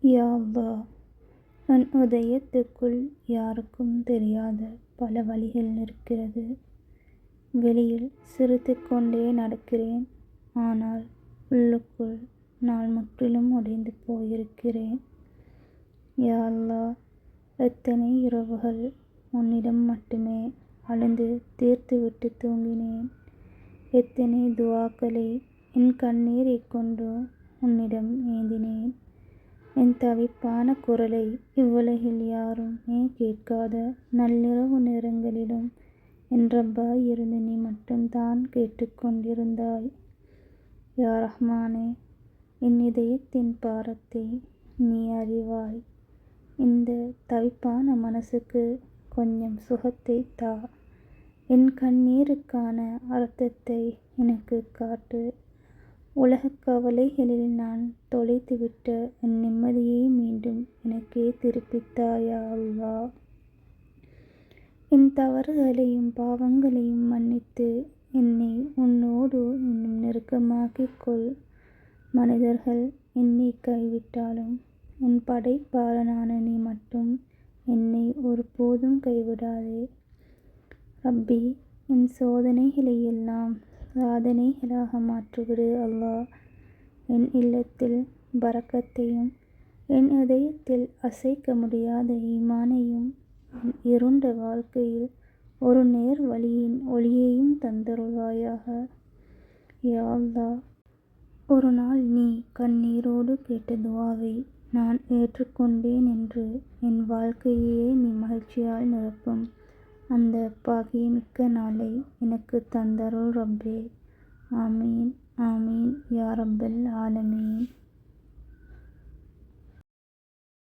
யா அல்லாஹ், என் இதயத்துக்குள் யாருக்கும் தெரியாத பல வழிகள் இருக்கிறது. வெளியில் சிரித்துக்கொண்டே நடக்கிறேன், ஆனால் உள்ளுக்குள் நான் முற்றிலும் உடைந்து போயிருக்கிறேன். யா அல்லாஹ், எத்தனை இரவுகள் உன்னிடம் மட்டுமே அழுந்து தீர்த்துவிட்டு தூங்கினேன். எத்தனை துஆக்களை என் கண்ணீரைக் கொண்டு உன்னிடம் ஏந்தினேன். என் தவிப்பான குரலை இவ்வுலகில் யாருமே கேட்காத நள்ளிரவு நேரங்களிலும் என் ரப்பாய் இருந்து நீ மட்டும்தான் கேட்டுக்கொண்டிருந்தாய். யா ரஹ்மானே, என் இதயத்தின் பாரத்தை நீ அறிவாய். இந்த தவிப்பான மனசுக்கு கொஞ்சம் சுகத்தை தா. என் கண்ணீருக்கான அர்த்தத்தை எனக்கு காட்டு. உலகக் கவலைகளில் நான் தொலைத்துவிட்ட என் நிம்மதியை மீண்டும் எனக்கே திருப்பித்தா. யா அல்லாஹ், என் தவறுகளையும் பாவங்களையும் மன்னித்து என்னை உன்னோடு இன்னும் நெருக்கமாக்கிக் கொள். மனிதர்கள் என்னை கைவிட்டாலும் என் படைப்பாளனான நீ மட்டும் என்னை ஒருபோதும் கைவிடாதே. ரப்பி, என் சோதனைகளை எல்லாம் சாதனைகளாக மாற்றிவிடு. அல்லாஹ், என் இல்லத்தில் பரக்கத்தையும் என் இதயத்தில் அசைக்க முடியாத ஈமானையும் என் இருண்ட வாழ்க்கையில் ஒரு நேர் வழியின் ஒளியையும் தந்தருள்வாயாக. யா அல்லாஹ், ஒரு நாள் நீ கண்ணீரோடு கேட்ட துஆவை நான் ஏற்றுக்கொண்டேன் என்று என் வாழ்க்கையே நீ மகிழ்ச்சியால் நிரப்பும் அந்த பாக்கியமிக்க நாளை எனக்கு தந்தருள் ரப்பே. ஆமீன் ஆமீன் யா ரப்பல் ஆலமீன்.